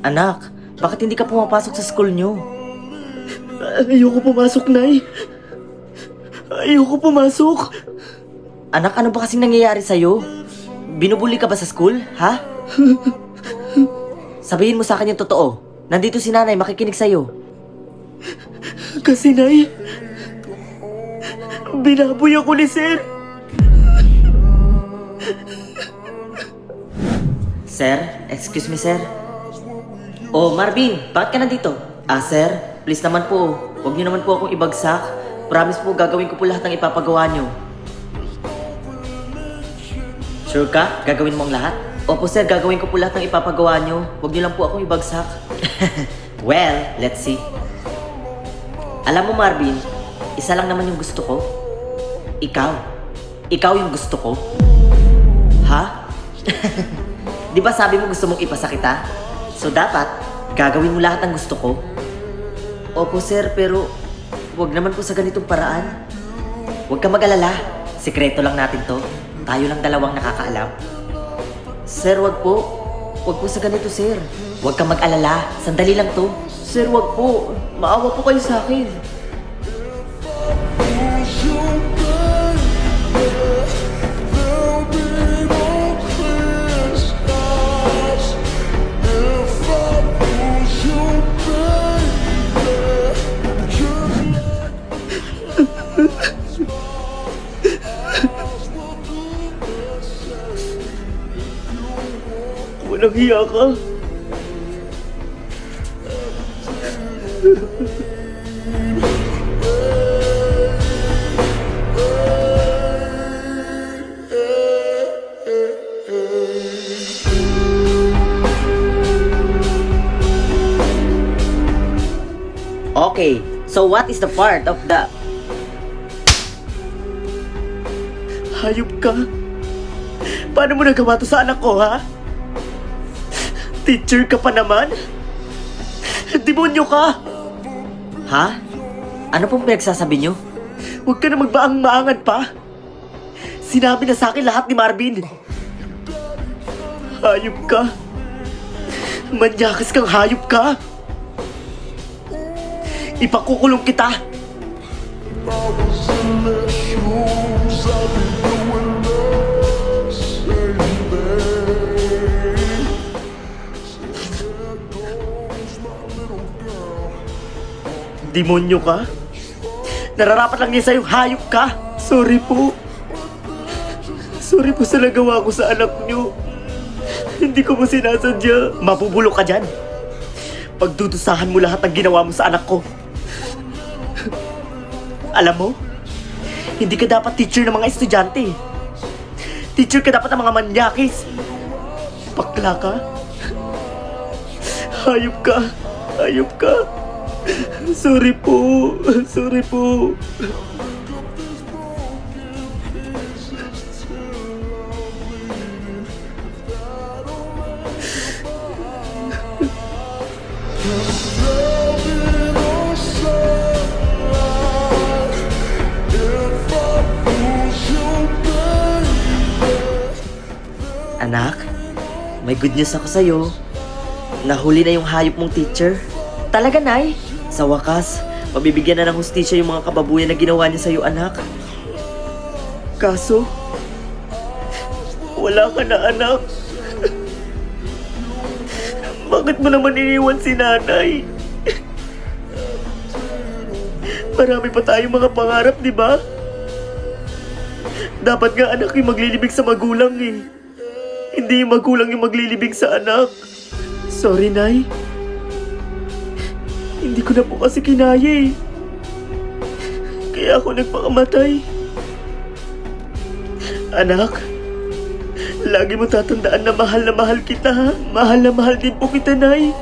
Anak, bakit hindi ka pumapasok sa school nyo? Ayoko pumasok, Nay. Ayoko pumasok. Anak, ano ba kasing nangyayari sa'yo? Binubuli ka ba sa school, ha? Sabihin mo sa akin yung totoo. Nandito si nanay, makikinig sa'yo. Kasi, Nay, binaboy ako ni Sir. Sir? Excuse me, sir? Oh, Marvin, bakit ka nandito? Sir, please naman po. Huwag niyo naman po akong ibagsak. Promise po, gagawin ko po lahat ng ipapagawa niyo. Sure ka? Gagawin mo ang lahat? Opo, sir, gagawin ko po lahat ng ipapagawa niyo. Huwag niyo lang po akong ibagsak. Well, let's see. Alam mo, Marvin, isa lang naman yung gusto ko. Ikaw. Ikaw yung gusto ko. Ha? Di ba sabi mo gusto mong ipasa kita? So dapat, gagawin mo lahat ng gusto ko. Opo sir, pero huwag naman po sa ganitong paraan. Huwag ka mag-alala. Sekreto lang natin to. Tayo lang dalawang nakakaalam. Sir, wag po. Wag po sa ganito, sir. Huwag ka mag-alala. Sandali lang to. Sir, wag po. Maawa po kayo sa akin. Walang hiya ka. Okay, so what is the part of the... Hayop ka. Paano mo nagawa to sa anak ko, ha? Teacher ka pa naman? Demonyo ka! Ha? Ano pong pinagsasabi niyo? Huwag ka na magbaang-maangan pa. Sinabi na sa akin lahat ni Marvin. Hayop ka. Manyakas kang hayop ka. Ipakukulong kita. Demonyo ka? Nararapat lang niya sa'yo, hayop ka! Sorry po. Sorry po sa nagawa ko sa anak niyo. Hindi ko mo sinasadya. Mabubulok ka dyan. Pagdudusahan mo lahat ng ginawa mo sa anak ko. Alam mo, hindi ka dapat teacher ng mga estudyante. Teacher ka dapat ng mga manyakis. Bakla ka. Hayop ka. Hayop ka. Sorry po. Sorry po. Anak, may good news ako sa'yo. Nahuli na yung hayop mong teacher. Talaga, Nay? Sa wakas, mabibigyan na ng hustisya yung mga kababuyan na ginawa niya sa'yo, anak. Kaso, wala ka na, anak. Bakit mo naman iniwan si nanay? Marami pa tayong mga pangarap, di ba? Dapat nga anak yung maglilibig sa magulang eh. Hindi yung magulang yung maglilibig sa anak. Sorry, Nay. Hindi ko na po kasi kinaya eh. Kaya ako nagpakamatay. Anak, lagi mo tatandaan na mahal kita, ha? Mahal na mahal din po kita, Nay.